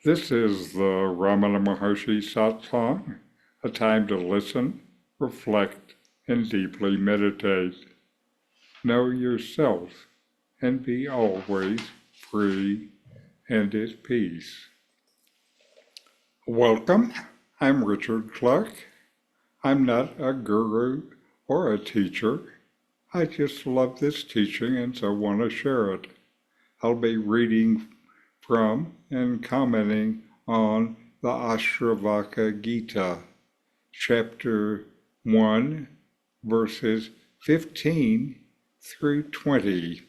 This is the Ramana Maharshi satsang, a time to listen, reflect, and deeply meditate. Know yourself and be always free and at peace. Welcome, I'm Richard Clarke. I'm not a guru or a teacher. I just love this teaching and so want to share it. I'll be reading from and commenting on the Ashtavakra Gita, chapter 1, verses 15 through 20.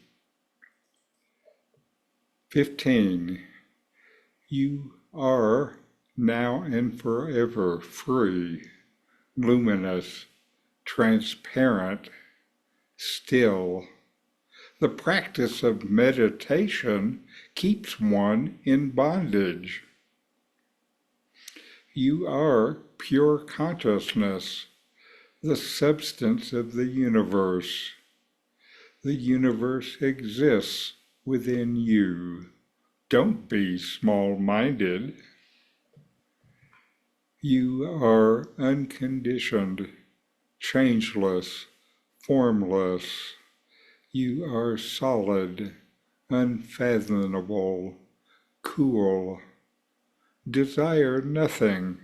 15. You are now and forever free, luminous, transparent, still. The practice of meditation keeps one in bondage. You are pure consciousness, the substance of the universe. The universe exists within you. Don't be small-minded. You are unconditioned, changeless, formless. You are solid, unfathomable, cool. Desire nothing.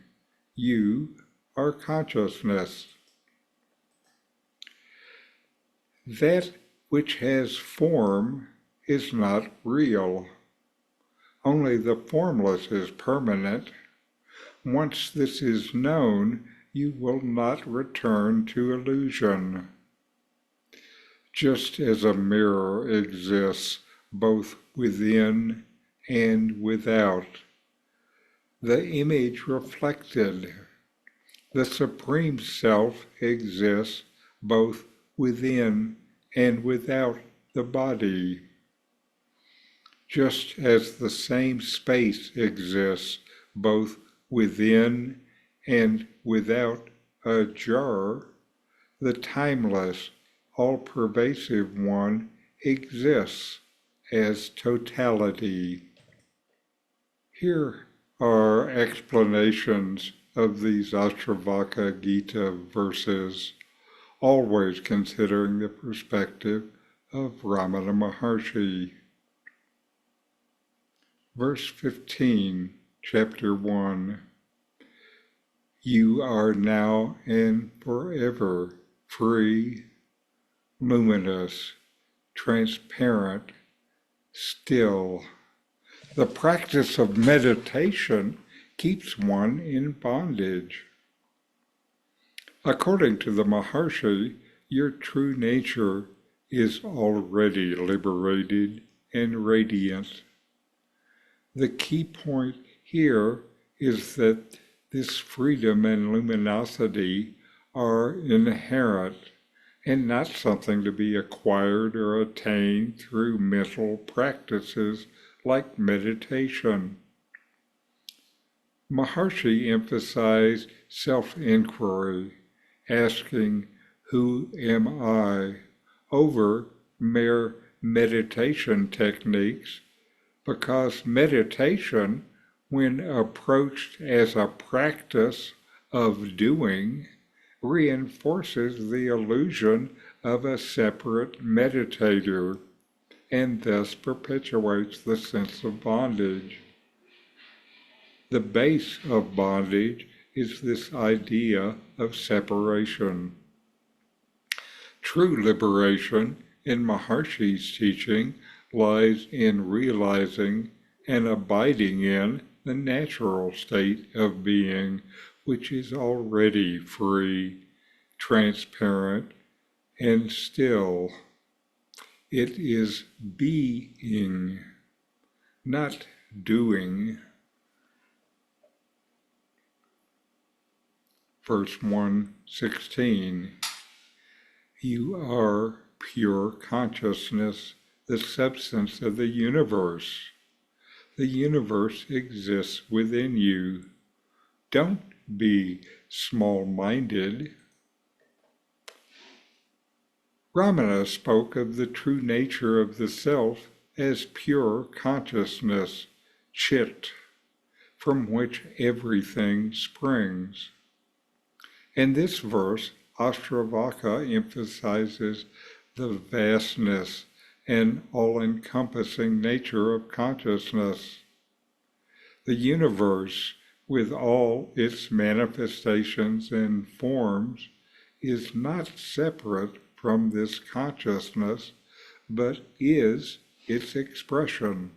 You are consciousness. That which has form is not real. Only the formless is permanent. Once this is known, you will not return to illusion. Just as a mirror exists both within and without, the image reflected, the Supreme Self exists both within and without the body. Just as the same space exists both within and without a jar, the timeless, all-pervasive one exists as totality. Here are explanations of these Ashtavakra Gita verses, always considering the perspective of Ramana Maharshi. Verse 15, chapter 1. You are now and forever free, luminous, transparent, still. The practice of meditation keeps one in bondage. According to the Maharshi, your true nature is already liberated and radiant. The key point here is that this freedom and luminosity are inherent and not something to be acquired or attained through mental practices like meditation. Maharshi emphasized self-inquiry, asking, "Who am I?" over mere meditation techniques, because meditation, when approached as a practice of doing, reinforces the illusion of a separate meditator and thus perpetuates the sense of bondage. The base of bondage is this idea of separation. True liberation in Maharshi's teaching lies in realizing and abiding in the natural state of being, which is already free, transparent, and still. It is being, not doing. Verse 1:16. You are pure consciousness, the substance of the universe. The universe exists within you. Don't be small-minded. Ramana spoke of the true nature of the self as pure consciousness, chit. from which everything springs. In this verse, Ashtavakra emphasizes the vastness and all-encompassing nature of consciousness. The universe, with all its manifestations and forms, is not separate from this consciousness, but is its expression.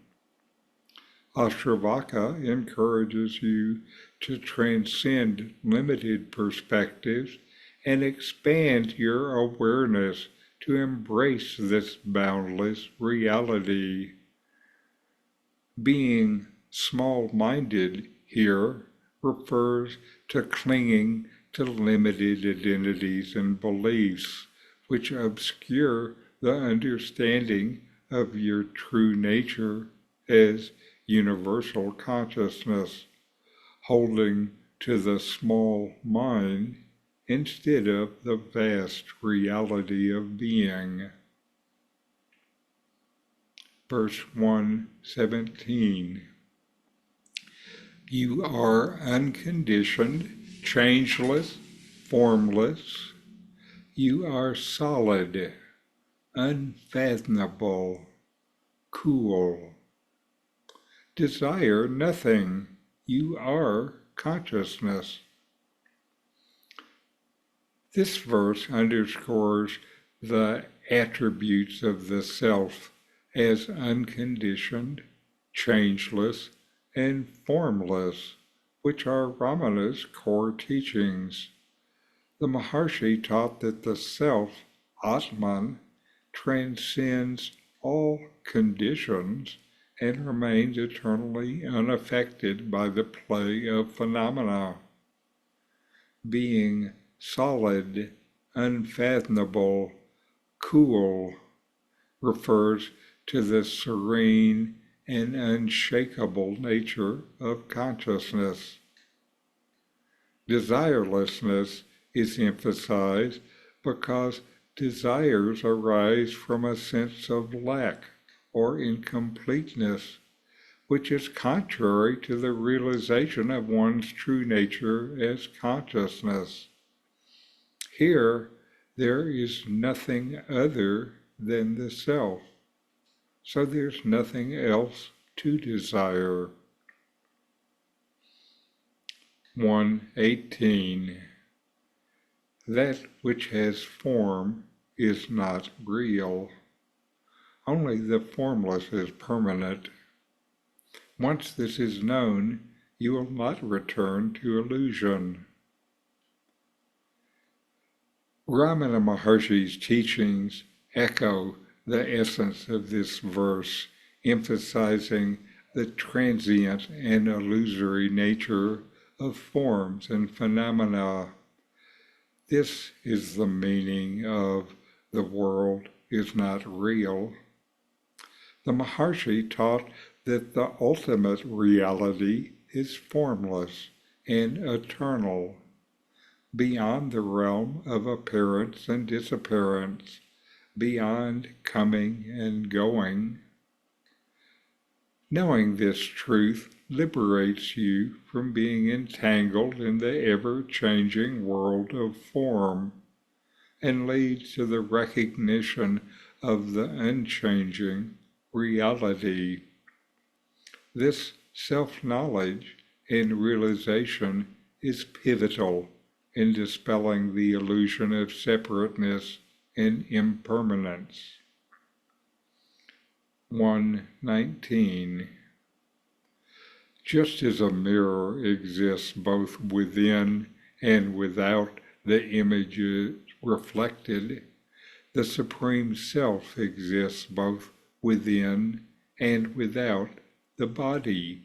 Ashtavakra encourages you to transcend limited perspectives and expand your awareness to embrace this boundless reality. Being small-minded here refers to clinging to limited identities and beliefs, which obscure the understanding of your true nature as universal consciousness, holding to the small mind instead of the vast reality of being. Verse 117. You are unconditioned, changeless, formless. You are solid, unfathomable, cool. Desire nothing. You are consciousness. This verse underscores the attributes of the self as unconditioned, changeless, and formless, which are Ramana's core teachings. The Maharshi taught that the self, Atman, transcends all conditions and remains eternally unaffected by the play of phenomena. Being solid, unfathomable, cool refers to the serene and unshakable nature of consciousness. Desirelessness is emphasized because desires arise from a sense of lack or incompleteness, which is contrary to the realization of one's true nature as consciousness. Here, there is nothing other than the self, so there's nothing else to desire. 118. That which has form is not real. Only the formless is permanent. Once this is known, you will not return to illusion. Ramana Maharshi's teachings echo the essence of this verse, emphasizing the transient and illusory nature of forms and phenomena. This is the meaning of the world is not real. The Maharshi taught that the ultimate reality is formless and eternal, beyond the realm of appearance and disappearance, beyond coming and going. Knowing this truth liberates you from being entangled in the ever-changing world of form and leads to the recognition of the unchanging reality. This self-knowledge and realization is pivotal in dispelling the illusion of separateness and impermanence. 119. Just as a mirror exists both within and without the image reflected, the Supreme Self exists both within and without the body.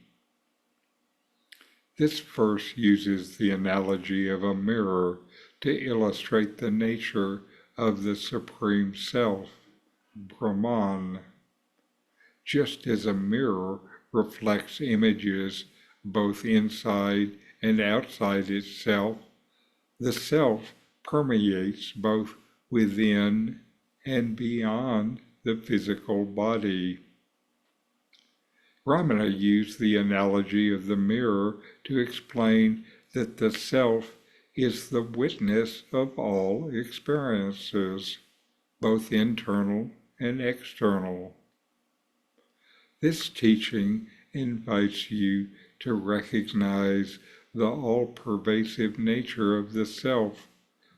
This verse uses the analogy of a mirror to illustrate the nature of the Supreme Self, Brahman. Just as a mirror reflects images both inside and outside itself, the self permeates both within and beyond the physical body. Ramana used the analogy of the mirror to explain that the self is the witness of all experiences, both internal and external. This teaching invites you to recognize the all-pervasive nature of the self,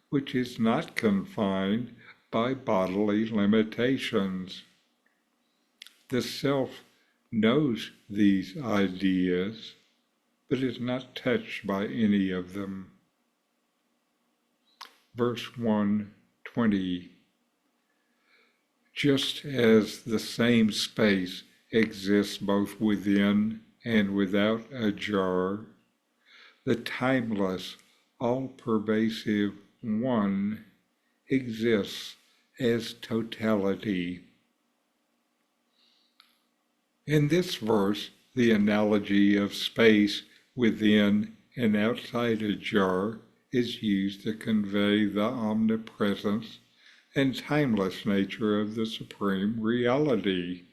which is not confined by bodily limitations. The self knows these ideas, but is not touched by any of them. Verse 120. Just as the same space exists both within and without a jar, the timeless, all-pervasive One exists as totality. In this verse, the analogy of space within and outside a jar is used to convey the omnipresence and timeless nature of the Supreme Reality.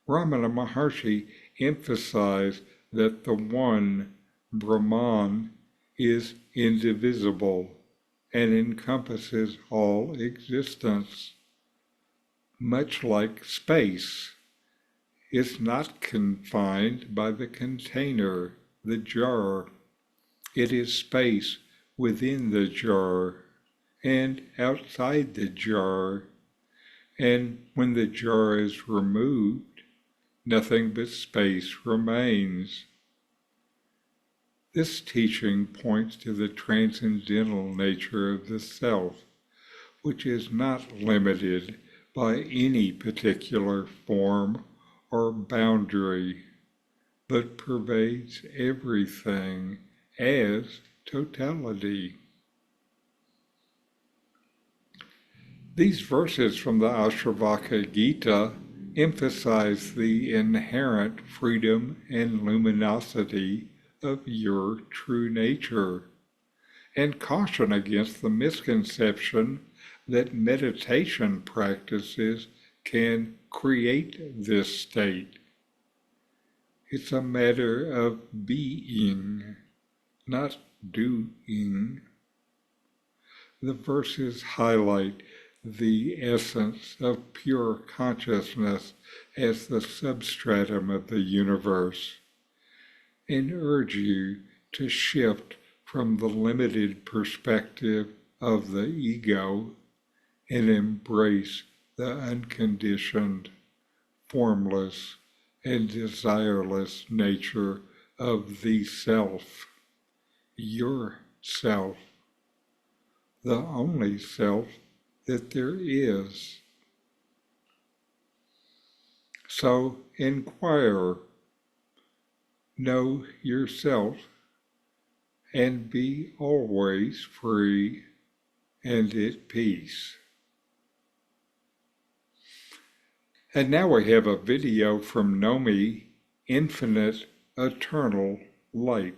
Ramana Maharshi emphasized that the One, Brahman, is indivisible and encompasses all existence. Much like space is not confined by the container, the jar. It is space within the jar and outside the jar, and when the jar is removed, nothing but space remains. This teaching points to the transcendental nature of the self, which is not limited by any particular form or boundary, but pervades everything as totality. These verses from the Ashtavakra Gita emphasize the inherent freedom and luminosity of your true nature, and caution against the misconception that meditation practices can create this state. It's a matter of being, not doing. The verses highlight the essence of pure consciousness as the substratum of the universe, and urge you to shift from the limited perspective of the ego and embrace the unconditioned, formless, and desireless nature of the self, your self, the only self that there is. So inquire, know yourself, and be always free and at peace. And now we have a video from Nome, Infinite Eternal Light.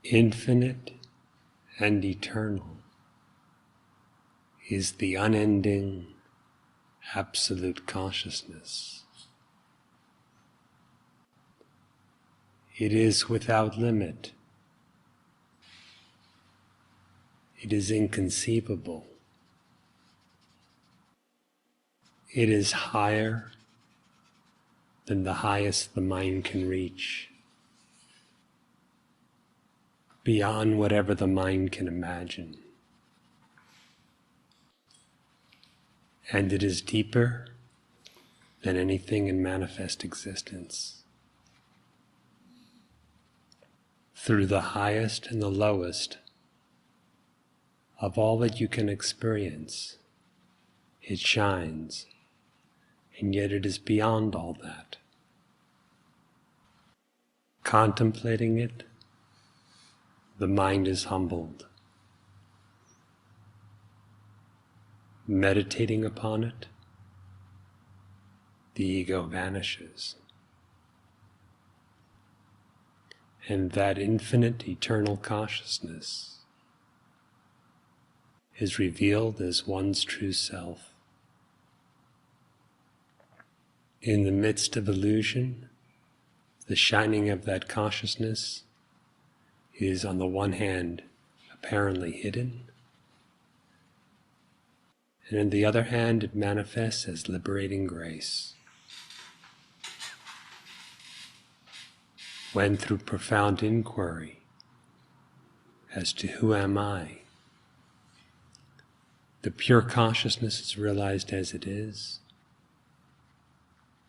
Infinite and eternal is the unending absolute consciousness. It is without limit. It is inconceivable. It is higher than the highest the mind can reach, beyond whatever the mind can imagine. And it is deeper than anything in manifest existence. Through the highest and the lowest of all that you can experience, it shines, and yet it is beyond all that. Contemplating it, the mind is humbled. Meditating upon it, the ego vanishes. And that infinite eternal consciousness is revealed as one's true self. In the midst of illusion, the shining of that consciousness is, on the one hand, apparently hidden, and on the other hand, it manifests as liberating grace. When, through profound inquiry as to who am I, the pure consciousness is realized as it is,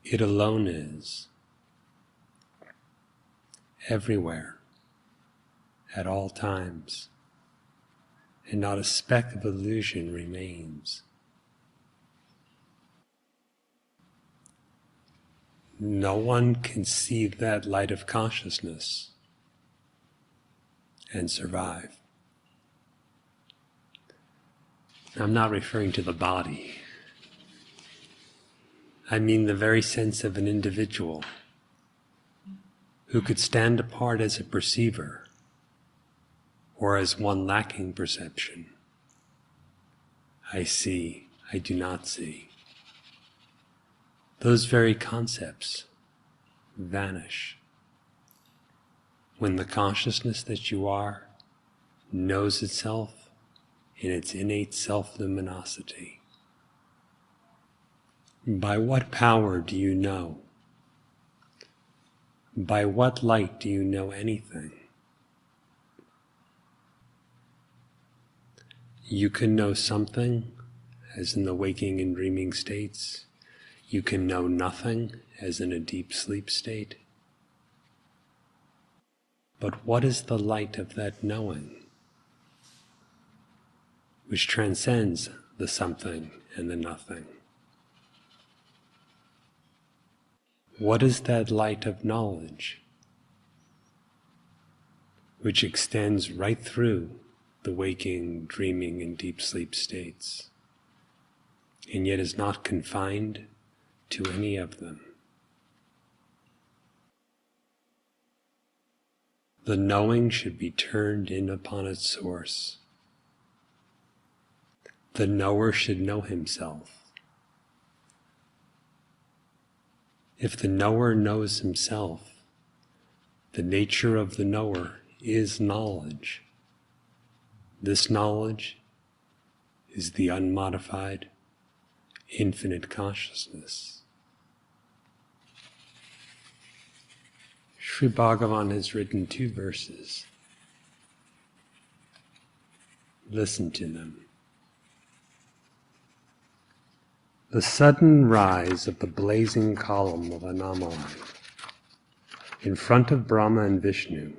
it alone is, everywhere, at all times, and not a speck of illusion remains. No one can see that light of consciousness and survive. I'm not referring to the body. I mean the very sense of an individual who could stand apart as a perceiver or as one lacking perception. I see, I do not see. Those very concepts vanish when the consciousness that you are knows itself in its innate self-luminosity. By what power do you know? By what light do you know anything? You can know something, as in the waking and dreaming states. You can know nothing, as in a deep sleep state. But what is the light of that knowing, which transcends the something and the nothing? What is that light of knowledge, which extends right through the waking, dreaming, and deep sleep states, and yet is not confined to any of them? The knowing should be turned in upon its source. The knower should know himself. If the knower knows himself, the nature of the knower is knowledge. This knowledge is the unmodified, infinite consciousness. Sri Bhagavan has written 2 verses. Listen to them. The sudden rise of the blazing column of Annamalai in front of Brahma and Vishnu,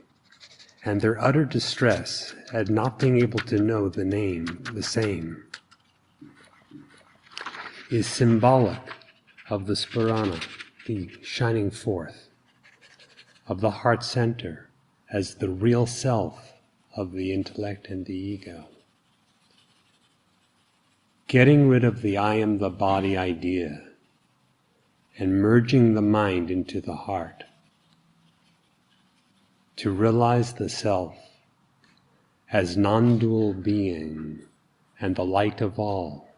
and their utter distress at not being able to know the same, is symbolic of the Spurana, the shining forth, of the heart center as the real self of the intellect and the ego. Getting rid of the I am the body idea and merging the mind into the heart to realize the self as non-dual being and the light of all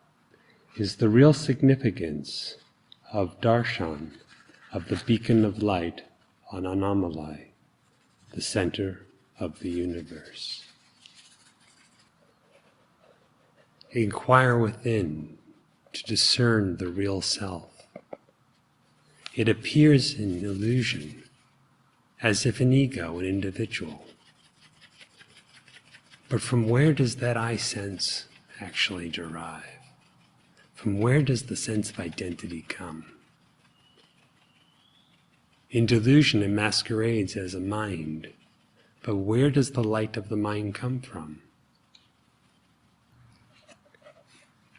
is the real significance of darshan, of the beacon of light on Annamalai, the center of the universe. Inquire within to discern the real self. It appears in illusion as if an ego, an individual. But from where does that I sense actually derive? From where does the sense of identity come? In delusion it masquerades as a mind, but where does the light of the mind come from?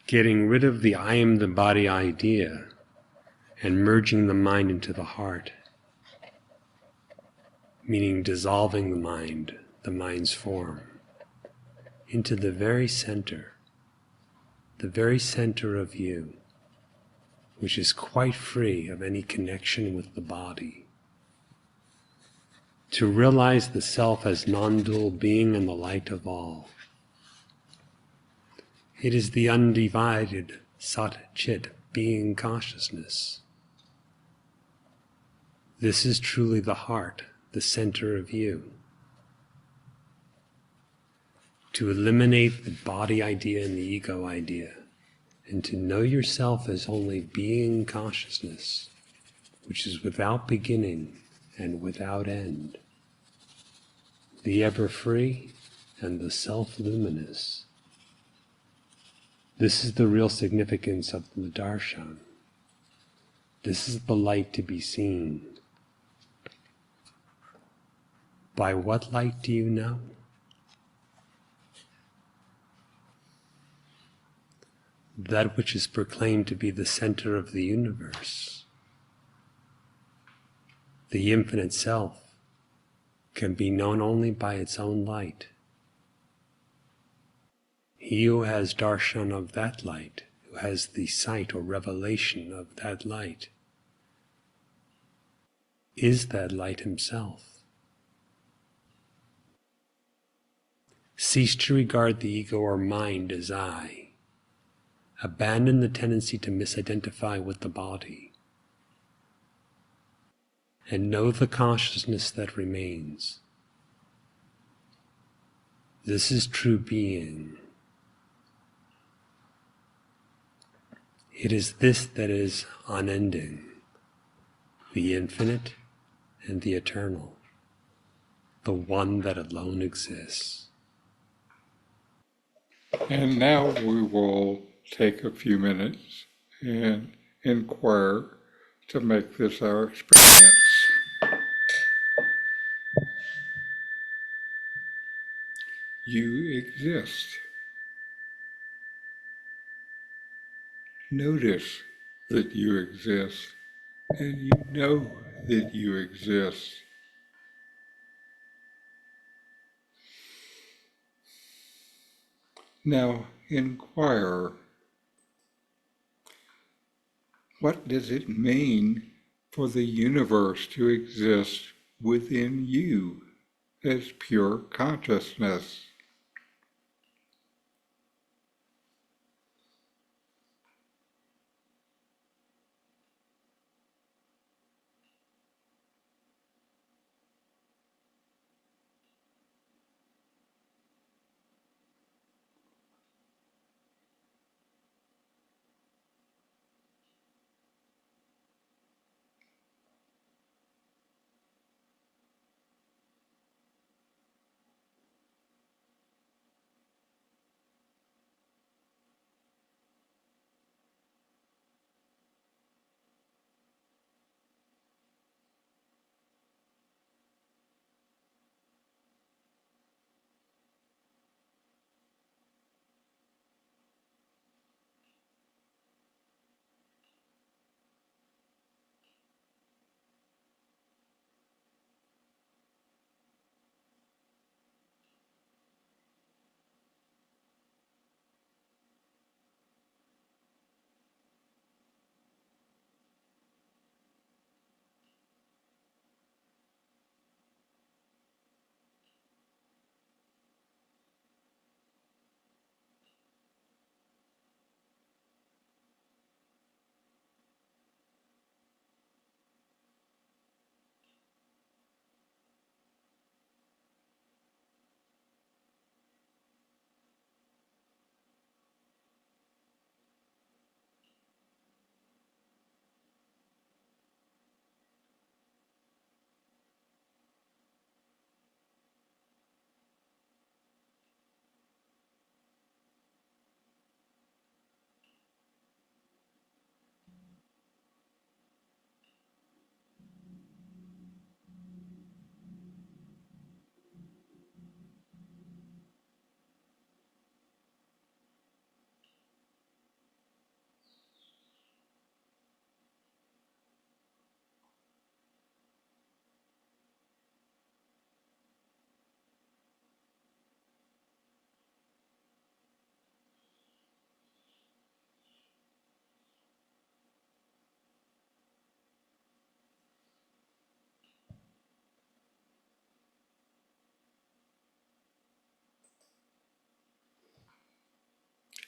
Getting rid of the I am the body idea and merging the mind into the heart, meaning dissolving the mind's form, into the very center of you, which is quite free of any connection with the body. to realize the self as non-dual being in the light of all. It is the undivided Sat-Chit being consciousness. This is truly the heart, the center of you. To eliminate the body idea and the ego idea, and to know yourself as only being consciousness, which is without beginning and without end, the ever-free and the self-luminous. This is the real significance of the darshan. This is the light to be seen. By what light do you know? That which is proclaimed to be the center of the universe. The infinite self can be known only by its own light. He who has darshan of that light, who has the sight or revelation of that light, is that light himself. Cease to regard the ego or mind as I. Abandon the tendency to misidentify with the body. And know the consciousness that remains. This is true being. It is this that is unending, the infinite and the eternal, the one that alone exists. And now we will take a few minutes and inquire to make this our experience. You exist. Notice that you exist, and you know that you exist. Now inquire, what does it mean for the universe to exist within you as pure consciousness?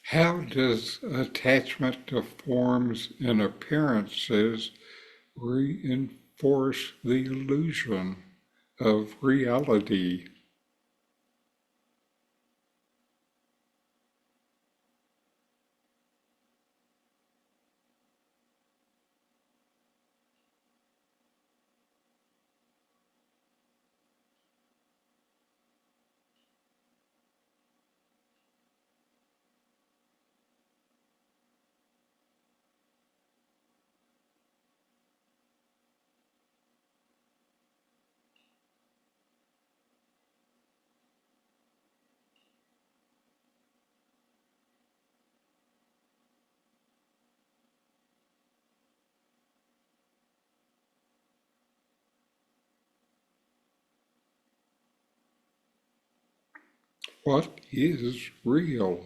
How does attachment to forms and appearances reinforce the illusion of reality? What is real?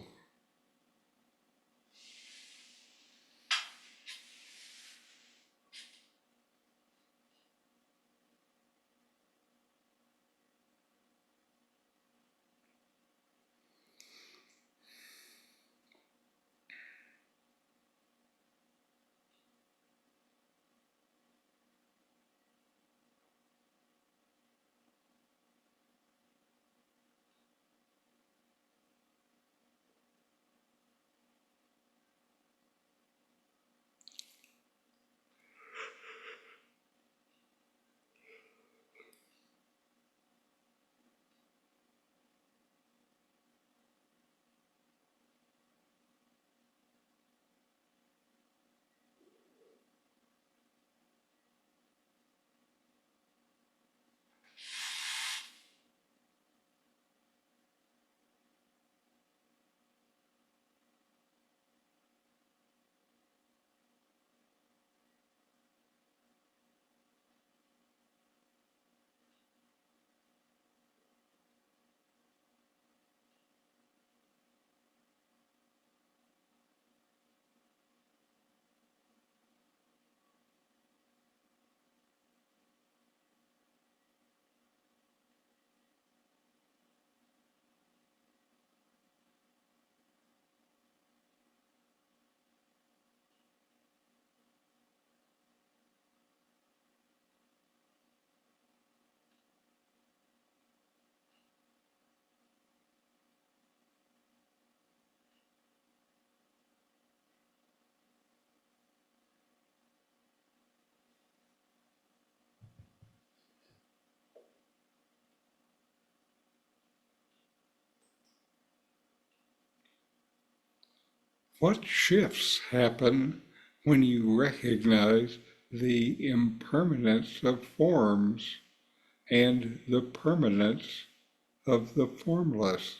What shifts happen when you recognize the impermanence of forms and the permanence of the formless?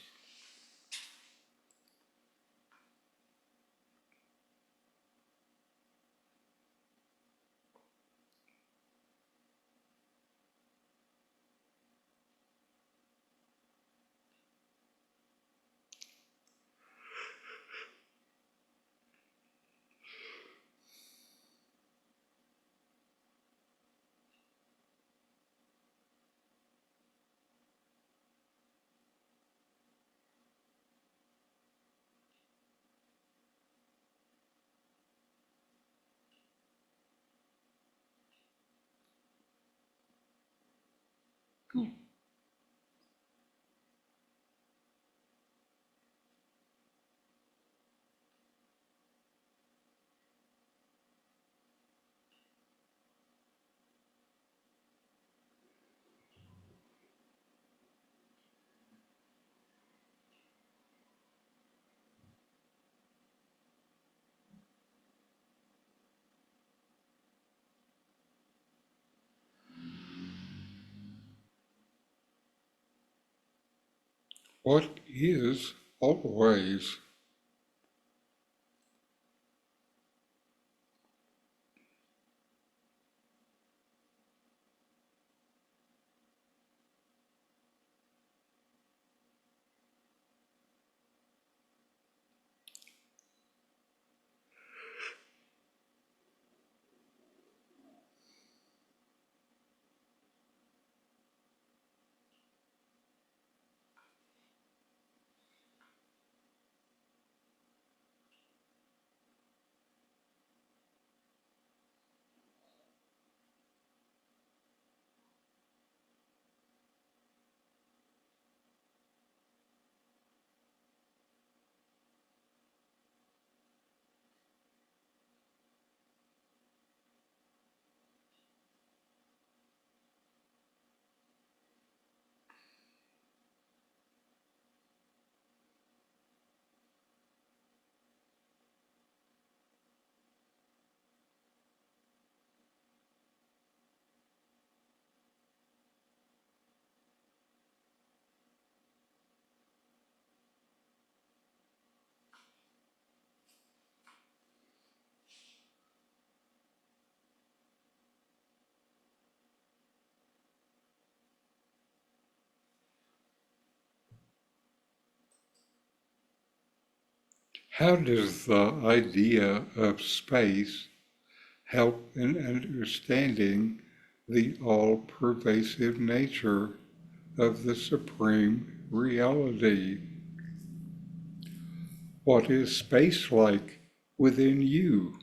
What is always? How does the idea of space help in understanding the all-pervasive nature of the supreme reality? What is space like within you?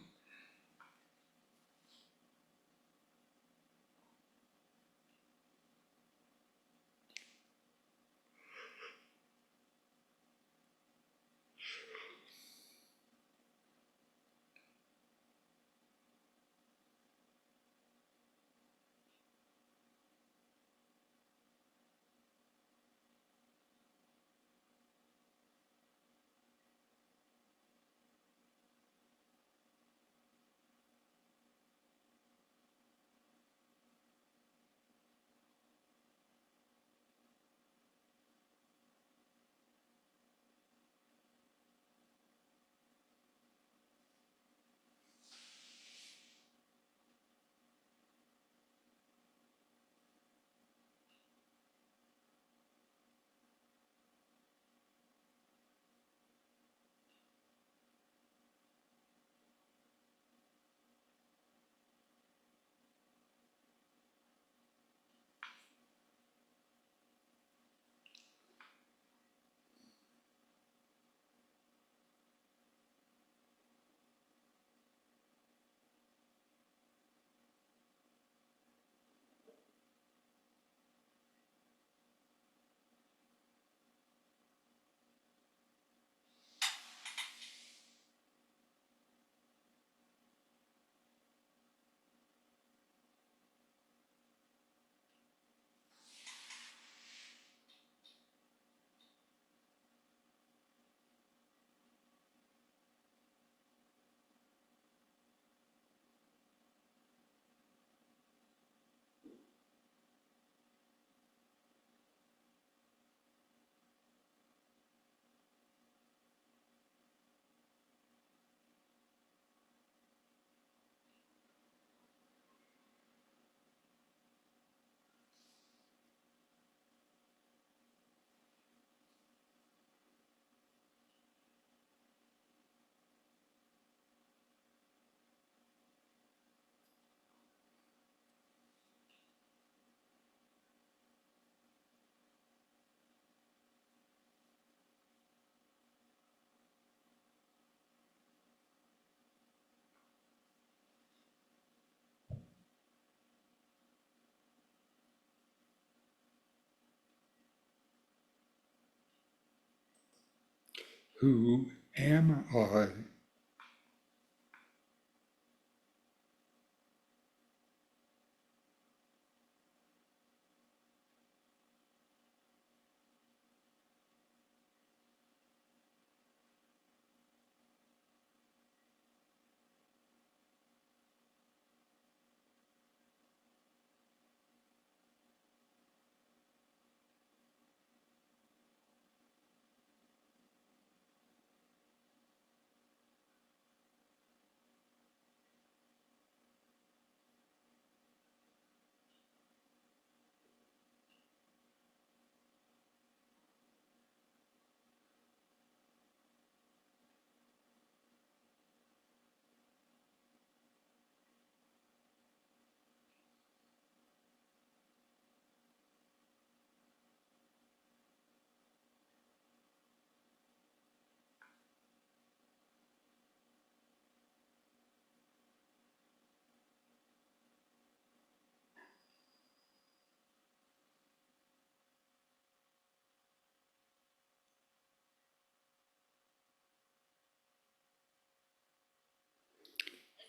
Who am I?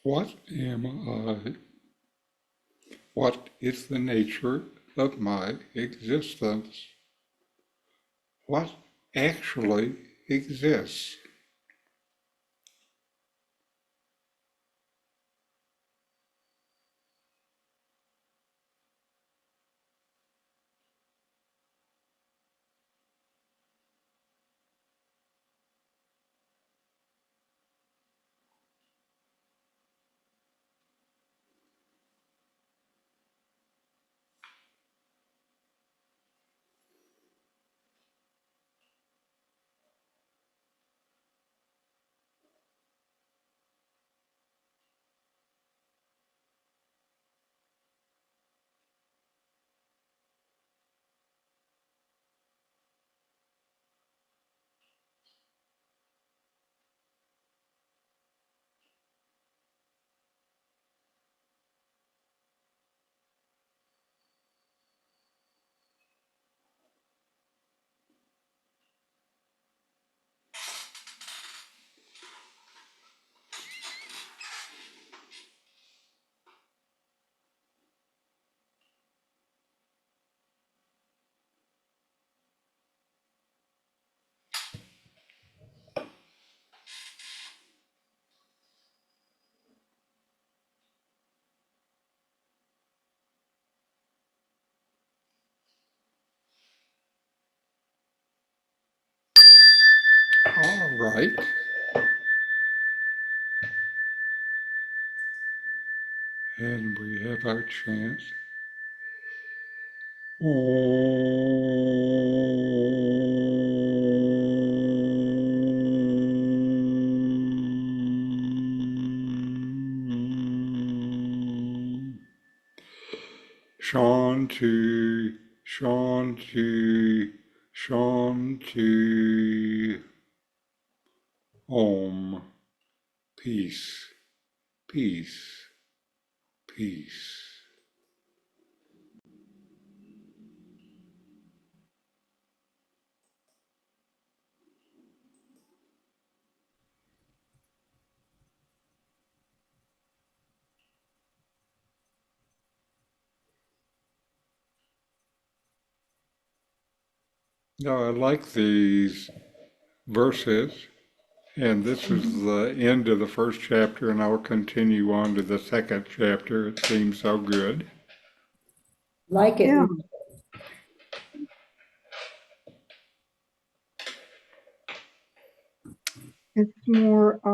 What am I? What is the nature of my existence? What actually exists? Right. And we have our chant. Om. Shanti, Shanti, Shanti. Om. Peace, peace, peace. Now, I like these verses, and this is the end of the first chapter, and I'll continue on to the second chapter. It seems so good. Like it. Yeah. It's more, I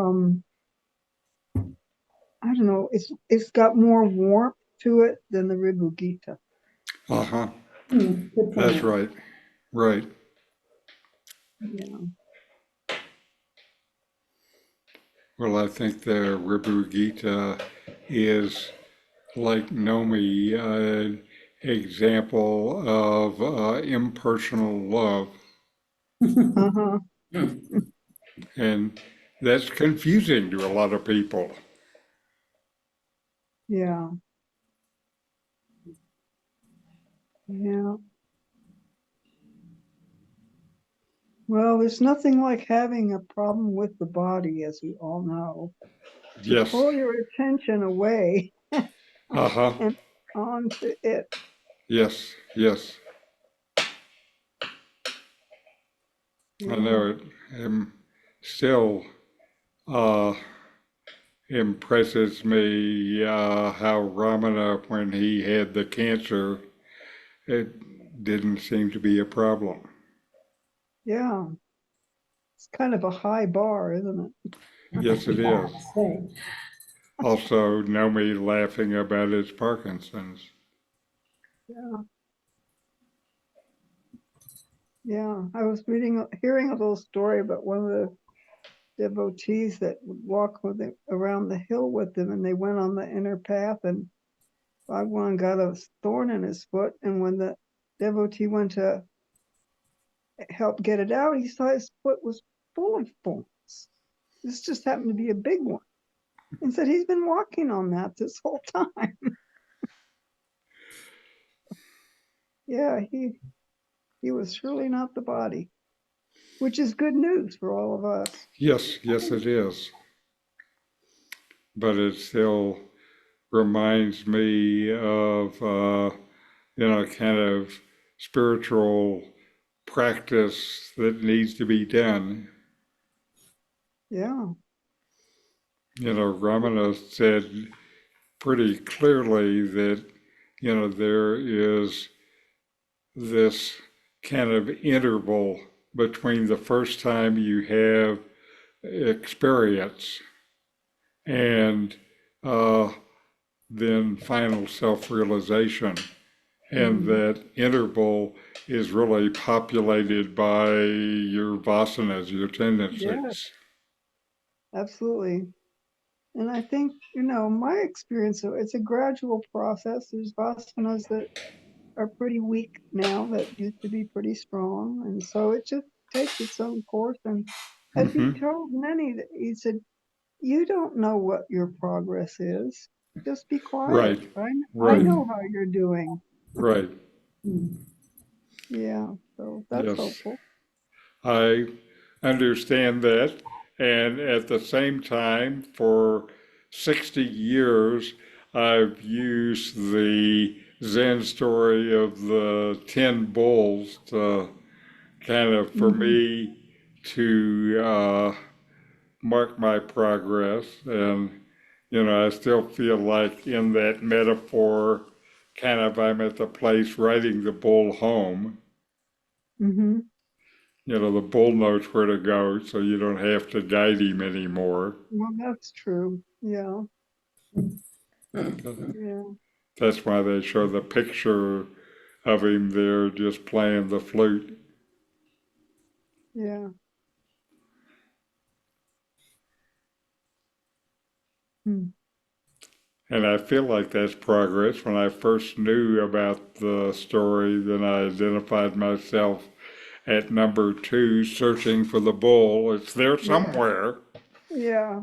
don't know, it's got more warmth to it than the Ribhu Gita. Uh-huh. Good That's point. right. Right. Yeah. Well, I think the Ribhu Gita is like Nome, an example of impersonal love. Uh-huh. And that's confusing to a lot of people. Yeah. Yeah. Well, there's nothing like having a problem with the body, as we all know, to Yes. pull your attention away Uh-huh. and onto it. Yes. Yes. I know it still uh, impresses me how Ramana, when he had the cancer, it didn't seem to be a problem. Yeah. It's kind of a high bar, isn't it? Yes, it Yeah, is. say. Also, Nome laughing about his Parkinson's. Yeah. Yeah. I was hearing a little story about one of the devotees that would walk with him around the hill with him, and they went on the inner path, and Bhagwan got a thorn in his foot, and when the devotee went to help get it out, he saw his foot was full of thorns. This just happened to be a big one, and said he's been walking on that this whole time. Yeah, he was surely not the body, which is good news for all of us. Yes, yes, it is. But it still reminds me of, kind of spiritual practice that needs to be done. Yeah. Ramana said pretty clearly that, there is this kind of interval between the first time you have experience and then final self-realization. And that interval is really populated by your vasanas, your tendencies. Yes. Absolutely. And I think, my experience, it's a gradual process. There's vasanas that are pretty weak now that used to be pretty strong. And so it just takes its own course. And as he told many, he said, you don't know what your progress is. Just be quiet. Right, I right, know how you're doing. right. Yeah. So that's Yes, hopeful. I understand that. And at the same time, for 60 years, I've used the Zen story of the 10 bulls to kind of, for me, to mark my progress. And, I still feel like in that metaphor, kind of I'm at the place riding the bull home. Mm-hmm. the bull knows where to go, so you don't have to guide him anymore. Well, that's true. Yeah. Yeah. That's why they show the picture of him there just playing the flute. Yeah. Hmm. And I feel like that's progress. When I first knew about the story, then I identified myself at number 2, searching for the bull. It's there somewhere. Yeah.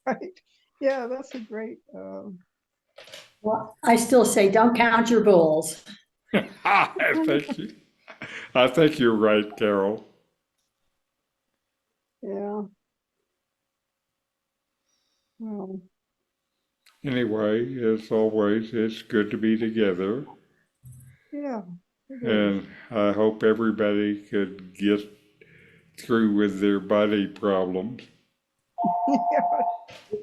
Right. Yeah, that's a great. Well, I still say, don't count your bulls. I think you're right, Carol. Yeah. Well, Anyway, as always, it's good to be together. yeah. And I hope everybody could get through with their body problems.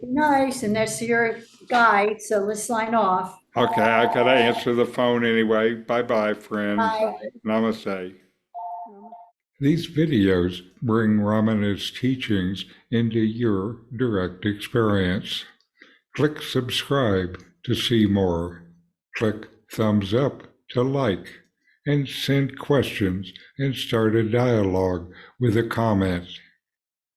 Nice, and that's your guide, so let's sign off. Okay, I gotta answer the phone anyway. Bye-bye, friends. Bye. Namaste. These videos bring Ramana's teachings into your direct experience. Click subscribe to see more. Click thumbs up to like, and send questions and start a dialogue with a comment.